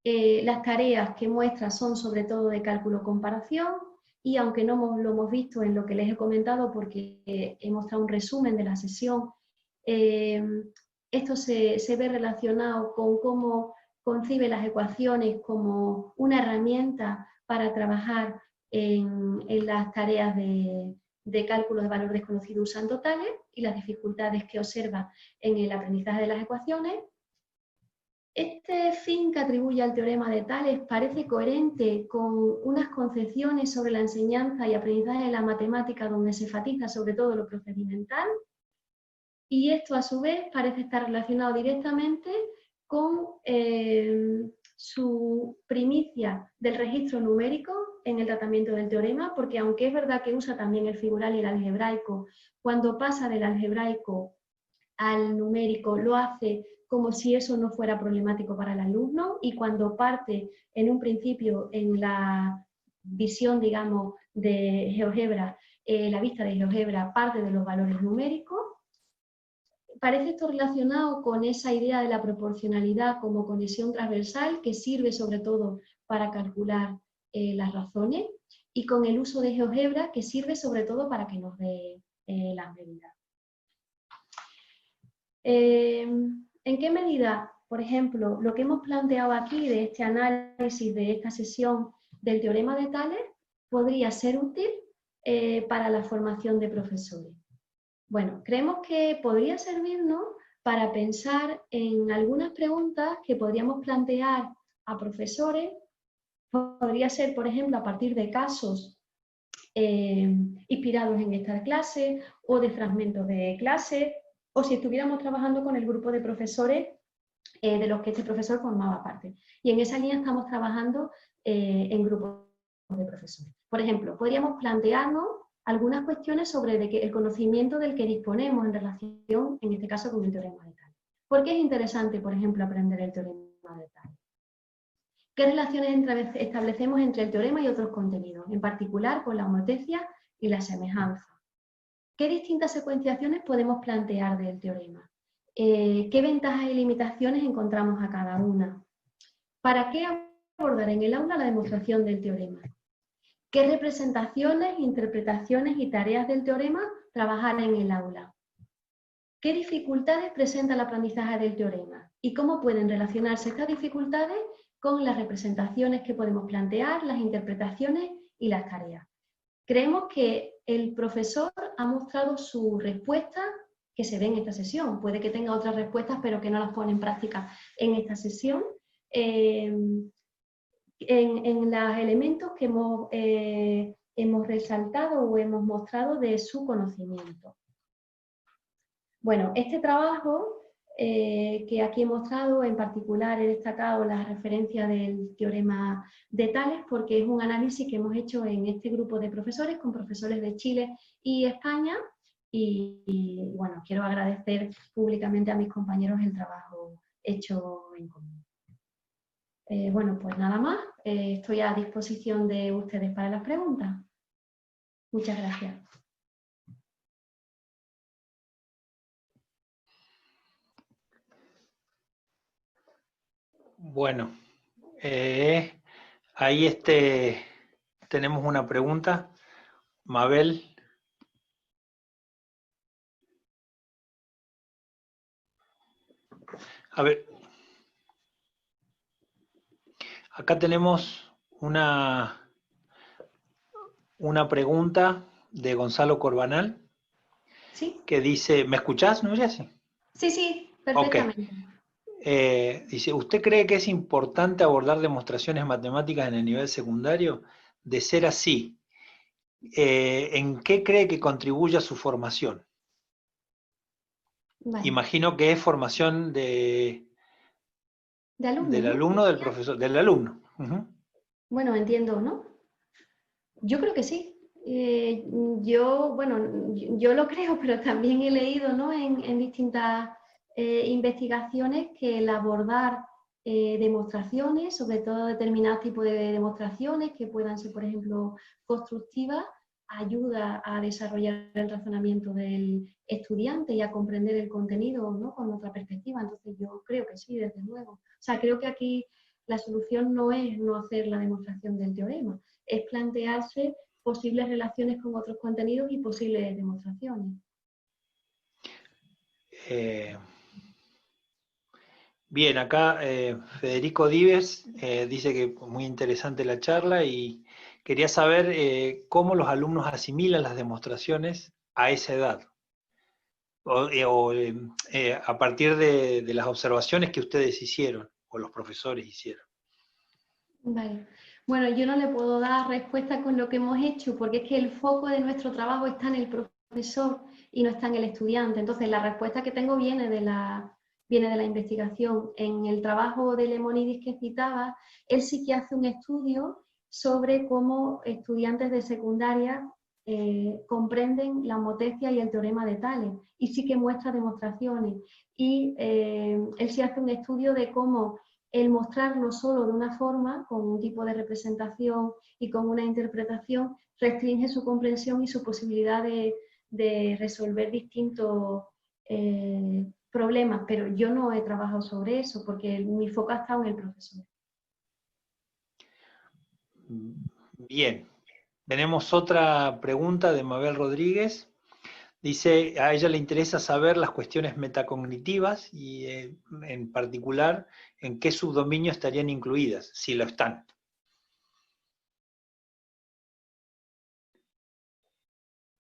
Las tareas que muestra son sobre todo de cálculo-comparación, y aunque no lo hemos visto en lo que les he comentado porque he mostrado un resumen de la sesión, esto se ve relacionado con cómo concibe las ecuaciones como una herramienta para trabajar en las tareas de cálculo de valor desconocido usando Tales y las dificultades que observa en el aprendizaje de las ecuaciones. Este fin que atribuye al teorema de Tales parece coherente con unas concepciones sobre la enseñanza y aprendizaje de la matemática donde se enfatiza sobre todo lo procedimental, y esto a su vez parece estar relacionado directamente con su primicia del registro numérico en el tratamiento del teorema, porque aunque es verdad que usa también el figural y el algebraico, cuando pasa del algebraico al numérico lo hace como si eso no fuera problemático para el alumno, y cuando parte en un principio en la visión, digamos, de GeoGebra, la vista de GeoGebra parte de los valores numéricos. Parece esto relacionado con esa idea de la proporcionalidad como conexión transversal que sirve sobre todo para calcular las razones, y con el uso de GeoGebra que sirve sobre todo para que nos dé las medidas. ¿En qué medida, por ejemplo, lo que hemos planteado aquí de este análisis de esta sesión del teorema de Tales podría ser útil para la formación de profesores? Bueno, creemos que podría servirnos para pensar en algunas preguntas que podríamos plantear a profesores. Podría ser, por ejemplo, a partir de casos inspirados en esta clase o de fragmentos de clase, o si estuviéramos trabajando con el grupo de profesores de los que este profesor formaba parte. Y en esa línea estamos trabajando en grupos de profesores. Por ejemplo, podríamos plantearnos algunas cuestiones sobre el conocimiento del que disponemos en relación, en este caso, con el teorema de Tales. ¿Por qué es interesante, por ejemplo, aprender el teorema de Tales? ¿Qué relaciones establecemos entre el teorema y otros contenidos, en particular con la homotecia y la semejanza? ¿Qué distintas secuenciaciones podemos plantear del teorema? ¿Qué ventajas y limitaciones encontramos a cada una? ¿Para qué abordar en el aula la demostración del teorema? ¿Qué representaciones, interpretaciones y tareas del teorema trabajar en el aula? ¿Qué dificultades presenta el aprendizaje del teorema? ¿Y cómo pueden relacionarse estas dificultades con las representaciones que podemos plantear, las interpretaciones y las tareas? Creemos que el profesor ha mostrado su respuesta que se ve en esta sesión. Puede que tenga otras respuestas, pero que no las pone en práctica en esta sesión. En los elementos que hemos resaltado o hemos mostrado de su conocimiento. Bueno, este trabajo que aquí he mostrado. En particular he destacado la referencia del teorema de Tales, porque es un análisis que hemos hecho en este grupo de profesores, con profesores de Chile y España, y bueno, quiero agradecer públicamente a mis compañeros el trabajo hecho en común. Bueno, pues nada más, estoy a disposición de ustedes para las preguntas. Muchas gracias. Bueno, ahí tenemos una pregunta. Mabel. A ver, acá tenemos una pregunta de Gonzalo Corbanal, ¿Sí? que dice, ¿me escuchás, no, Jessy? Sí, sí, Ok. perfectamente. Dice, ¿usted cree que es importante abordar demostraciones matemáticas en el nivel secundario? De ser así, ¿en qué cree que contribuye a su formación? Vale. Imagino que es formación De alumnos, del ¿no? alumno, del profesor, del alumno. Uh-huh. Bueno, entiendo, ¿no? Yo creo que sí. Bueno, yo lo creo, pero también he leído, ¿no?, en distintas investigaciones, que el abordar demostraciones, sobre todo determinados tipos de demostraciones que puedan ser, por ejemplo, constructivas, ayuda a desarrollar el razonamiento del estudiante y a comprender el contenido, ¿no?, con otra perspectiva. Entonces yo creo que sí, desde luego. O sea, creo que aquí la solución no es no hacer la demostración del teorema, es plantearse posibles relaciones con otros contenidos y posibles demostraciones. Bien, acá Federico Dives dice que muy interesante la charla y quería saber cómo los alumnos asimilan las demostraciones a esa edad, a partir de las observaciones que ustedes hicieron o los profesores hicieron. Vale. Bueno, yo no le puedo dar respuesta con lo que hemos hecho, porque es que el foco de nuestro trabajo está en el profesor y no está en el estudiante. Entonces, la respuesta que tengo viene de la investigación. En el trabajo de Lemonidis que citaba, él sí que hace un estudio sobre cómo estudiantes de secundaria comprenden la homotexia y el teorema de Tales, y sí que muestra demostraciones. Y él sí hace un estudio de cómo el mostrarlo solo de una forma, con un tipo de representación y con una interpretación, restringe su comprensión y su posibilidad de resolver distintos problemas. Pero yo no he trabajado sobre eso, porque mi foco ha estado en el profesor. Bien, tenemos otra pregunta de Mabel Rodríguez. Dice, a ella le interesa saber las cuestiones metacognitivas y en particular en qué subdominio estarían incluidas, si lo están.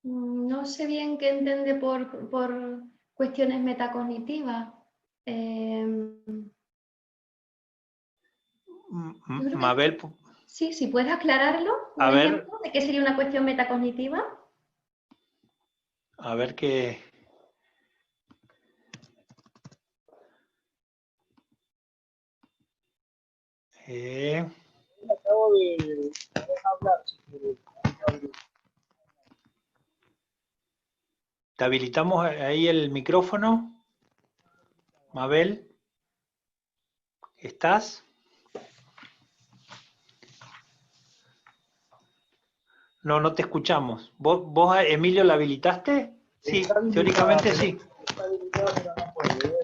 No sé bien qué entiende por cuestiones metacognitivas. Mabel, Sí, si puedes aclararlo, un a ver, ejemplo de qué sería una cuestión metacognitiva. a ver qué... Acabo de hablar. ¿Te habilitamos ahí el micrófono? Mabel, ¿estás? No, no te escuchamos. ¿Vos Emilio, la habilitaste? Sí, teóricamente sí. Está habilitado, pero no puede.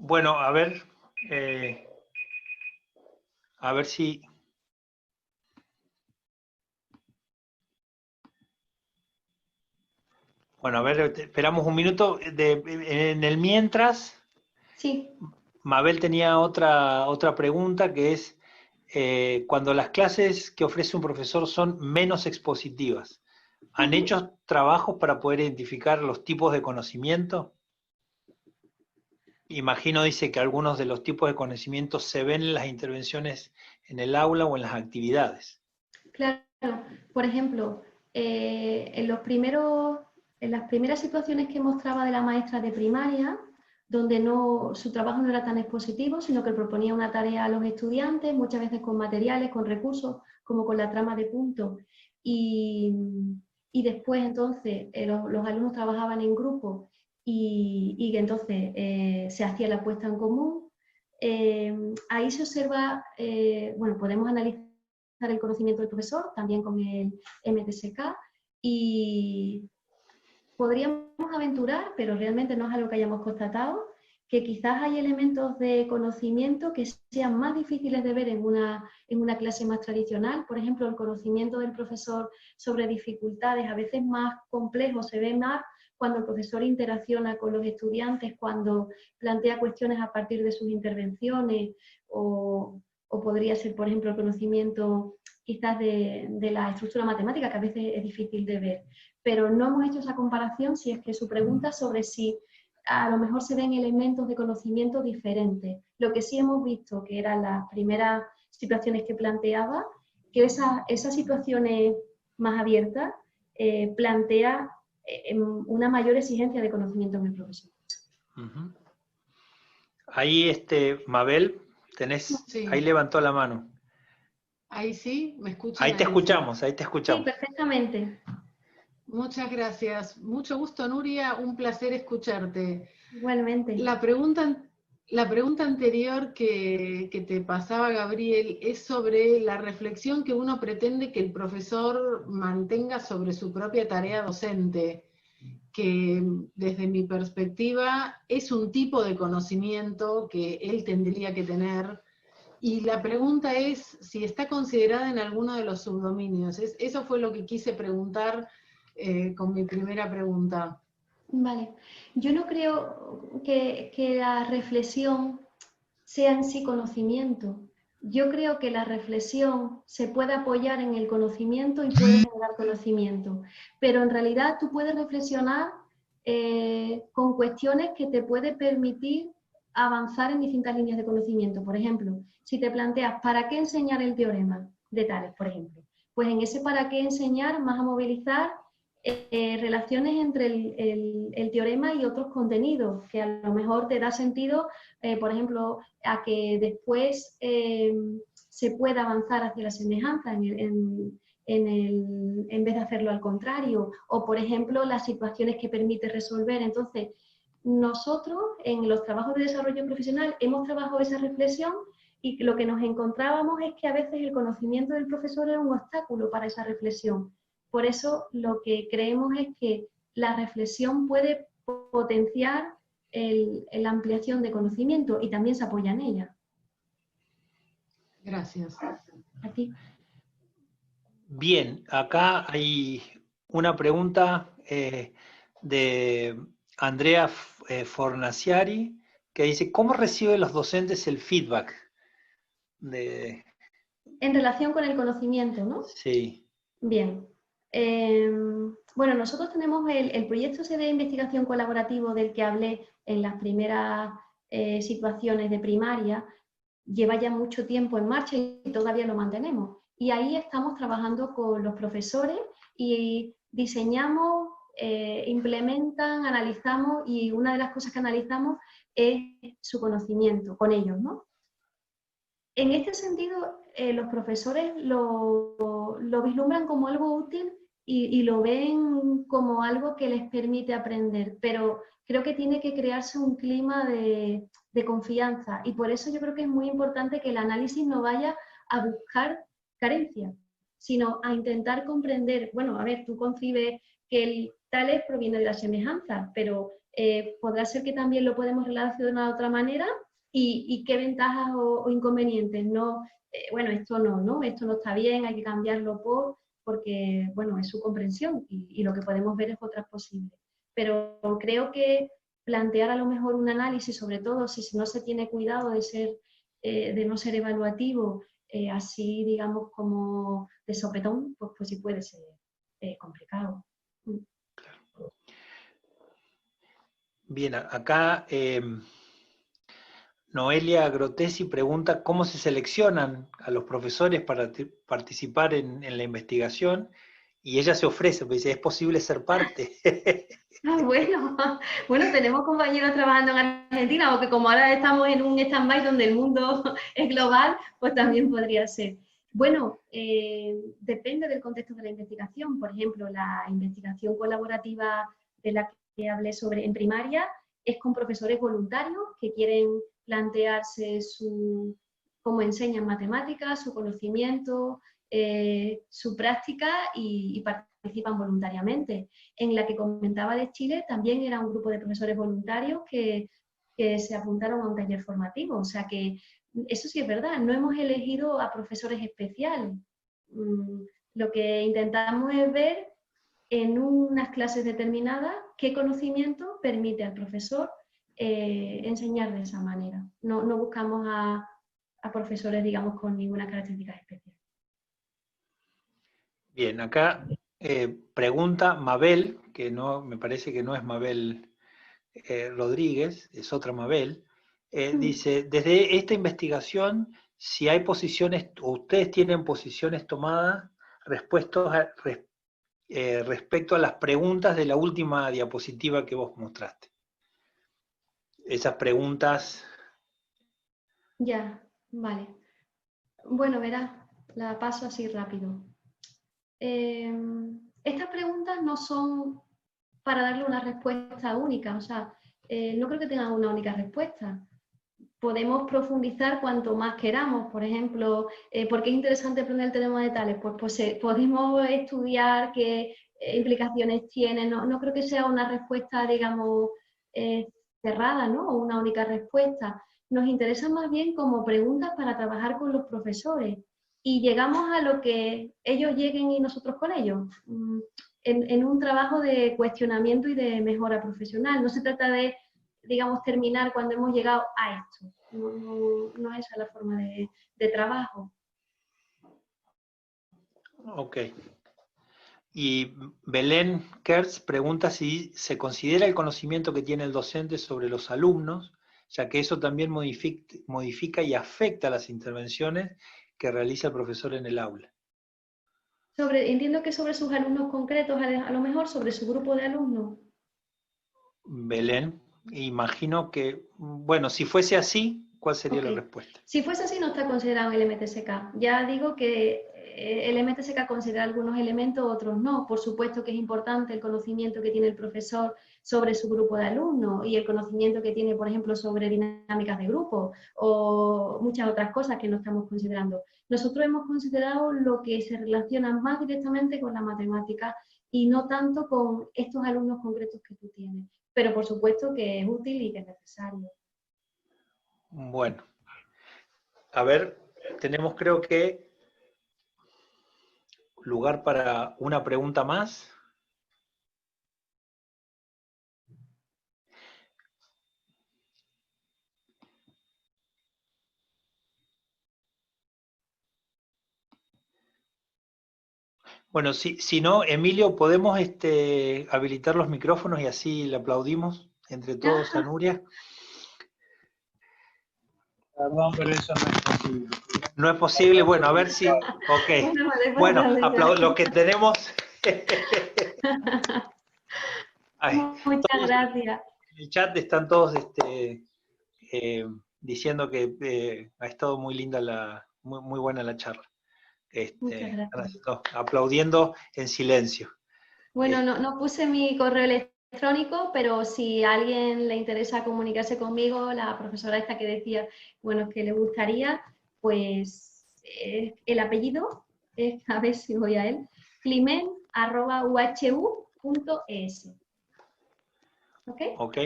Bueno, a ver si... Bueno, a ver, esperamos un minuto. En el mientras, Sí. Mabel tenía otra pregunta que es, cuando las clases que ofrece un profesor son menos expositivas, ¿han hecho trabajos para poder identificar los tipos de conocimiento? Imagino, dice, que algunos de los tipos de conocimientos se ven en las intervenciones en el aula o en las actividades. Claro, por ejemplo, en las primeras situaciones que mostraba de la maestra de primaria, donde su trabajo no era tan expositivo, sino que proponía una tarea a los estudiantes, muchas veces con materiales, con recursos, como con la trama de puntos, y después entonces los alumnos trabajaban en grupo y que entonces se hacía la puesta en común. Ahí se observa, bueno, podemos analizar el conocimiento del profesor, también con el MTSK, y podríamos aventurar, pero realmente no es algo que hayamos constatado, que quizás hay elementos de conocimiento que sean más difíciles de ver en una clase más tradicional. Por ejemplo, el conocimiento del profesor sobre dificultades, a veces más complejo, se ve más cuando el profesor interacciona con los estudiantes, cuando plantea cuestiones a partir de sus intervenciones, o podría ser, por ejemplo, el conocimiento quizás de la estructura matemática, que a veces es difícil de ver. Pero no hemos hecho esa comparación si es que su pregunta sobre si a lo mejor se ven elementos de conocimiento diferentes. Lo que sí hemos visto, que eran las primeras situaciones que planteaba, que esas situaciones más abiertas plantea una mayor exigencia de conocimiento en el profesor. Uh-huh. Ahí, Mabel, ahí Sí, levantó la mano. ahí sí, ¿me escuchan? Ahí te Sí. escuchamos, ahí te Sí, escuchamos. perfectamente. Muchas gracias. Mucho gusto, Nuria, un placer escucharte. Igualmente. La pregunta anterior que te pasaba, Gabriel, es sobre la reflexión que uno pretende que el profesor mantenga sobre su propia tarea docente, que desde mi perspectiva es un tipo de conocimiento que él tendría que tener. Y la pregunta es si está considerada en alguno de los subdominios. Eso fue lo que quise preguntar con mi primera pregunta. Vale. Yo no creo que la reflexión sea en sí conocimiento. Yo creo que la reflexión se puede apoyar en el conocimiento y puede generar conocimiento, pero en realidad tú puedes reflexionar con cuestiones que te pueden permitir avanzar en distintas líneas de conocimiento. Por ejemplo, si te planteas ¿para qué enseñar el teorema de Tales, por ejemplo? Pues en ese ¿para qué enseñar? Vas a movilizar relaciones entre el teorema y otros contenidos, que a lo mejor te da sentido, por ejemplo, a que después se pueda avanzar hacia la semejanza en vez de hacerlo al contrario, o por ejemplo, las situaciones que permite resolver. Entonces, nosotros en los trabajos de desarrollo profesional hemos trabajado esa reflexión y lo que nos encontrábamos es que a veces el conocimiento del profesor era un obstáculo para esa reflexión. Por eso lo que creemos es que la reflexión puede potenciar la ampliación de conocimiento y también se apoya en ella. Gracias. A ti. Bien, acá hay una pregunta de Andrea Fornaciari, que dice, ¿cómo reciben los docentes el feedback? En relación con el conocimiento, ¿no? Sí. Bien. Bueno, nosotros tenemos el proyecto de investigación colaborativo del que hablé en las primeras situaciones de primaria, lleva ya mucho tiempo en marcha y todavía lo mantenemos. Y ahí estamos trabajando con los profesores y diseñamos, implementan, analizamos, y una de las cosas que analizamos es su conocimiento con ellos, ¿no? En este sentido, los profesores lo vislumbran como algo útil y lo ven como algo que les permite aprender, pero creo que tiene que crearse un clima de confianza, y por eso yo creo que es muy importante que el análisis no vaya a buscar carencias, sino a intentar comprender. Bueno, a ver, tú concibes que el Tales proviene de la semejanza, pero podrá ser que también lo podemos relacionar de otra manera. ¿Y qué ventajas o inconvenientes? No, bueno, esto no, esto no está bien, hay que cambiarlo porque, bueno, es su comprensión y lo que podemos ver es otras posibles. Pero creo que plantear a lo mejor un análisis, sobre todo si no se tiene cuidado de no ser evaluativo, así digamos como de sopetón, pues sí puede ser complicado. Bien, acá Noelia Grotesi pregunta cómo se seleccionan a los profesores para participar en la investigación, y ella se ofrece, pues dice, ¿es posible ser parte? Ah, bueno, bueno, tenemos compañeros trabajando en Argentina, porque como ahora estamos en un stand-by donde el mundo es global, pues también podría ser. Bueno, depende del contexto de la investigación. Por ejemplo, la investigación colaborativa de la que hablé sobre en primaria es con profesores voluntarios que quieren plantearse cómo enseñan matemáticas, su conocimiento, su práctica y participan voluntariamente. En la que comentaba de Chile también era un grupo de profesores voluntarios que se apuntaron a un taller formativo. O sea que eso sí es verdad, no hemos elegido a profesores especiales. Lo que intentamos es ver en unas clases determinadas qué conocimiento permite al profesor enseñar de esa manera. No buscamos a profesores, digamos, con ninguna característica especial. Bien, acá pregunta Mabel, que no, me parece que no es Mabel Rodríguez, es otra Mabel, dice, desde esta investigación, si hay posiciones, o ustedes tienen posiciones tomadas respecto a las preguntas de la última diapositiva que vos mostraste. Esas preguntas... Ya, vale. Bueno, verás, la paso así rápido. Estas preguntas no son para darle una respuesta única, o sea, no creo que tengan una única respuesta. Podemos profundizar cuanto más queramos, por ejemplo, ¿por qué es interesante aprender el teorema de Tales? Pues podemos estudiar qué implicaciones tiene, no creo que sea una respuesta, digamos, cerrada, ¿no? O una única respuesta. Nos interesa más bien como preguntas para trabajar con los profesores y llegamos a lo que ellos lleguen y nosotros con ellos, en un trabajo de cuestionamiento y de mejora profesional. No se trata de, digamos, terminar cuando hemos llegado a esto. No es esa la forma de trabajo. Ok. Y Belén Kertz pregunta si se considera el conocimiento que tiene el docente sobre los alumnos, ya que eso también modifica y afecta las intervenciones que realiza el profesor en el aula. Entiendo que sobre sus alumnos concretos, a lo mejor sobre su grupo de alumnos. Belén, imagino que, bueno, si fuese así, ¿cuál sería la respuesta? Si fuese así, no está considerado en el MTSK. Ya digo que el MTSK considera algunos elementos, otros no. Por supuesto que es importante el conocimiento que tiene el profesor sobre su grupo de alumnos y el conocimiento que tiene, por ejemplo, sobre dinámicas de grupo o muchas otras cosas que no estamos considerando. Nosotros hemos considerado lo que se relaciona más directamente con la matemática y no tanto con estos alumnos concretos que tú tienes. Pero por supuesto que es útil y que es necesario. Bueno, a ver, tenemos creo que lugar para una pregunta más. Bueno, si no, Emilio, ¿podemos habilitar los micrófonos y así le aplaudimos entre todos a Nuria? Perdón, pero eso no es posible. No es posible, bueno, a ver si... Ok, bueno, lo que tenemos... Ay, Muchas gracias. en el chat están todos diciendo que ha estado muy linda, muy buena la charla. Muchas gracias. Aplaudiendo en silencio. Bueno, no puse mi correo electrónico, pero si a alguien le interesa comunicarse conmigo, la profesora esta que decía, bueno, que le gustaría, pues el apellido es, a ver si voy a él, climent@uhu.es. ¿Ok? Ok.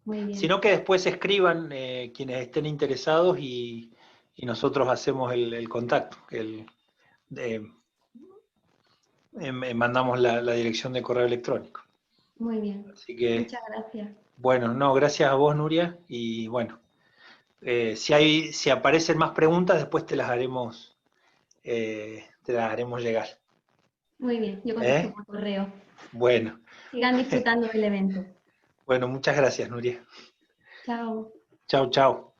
Muy bien. Sino que después escriban quienes estén interesados y nosotros hacemos el contacto. Mandamos la dirección de correo electrónico. Muy bien. Así que, muchas gracias. bueno, no, gracias a vos, Nuria. Y bueno, si aparecen más preguntas, después te las haremos llegar. Muy bien, yo contesto por correo. Bueno. Sigan disfrutando del evento. Bueno, muchas gracias, Nuria. Chao. Chao, chao.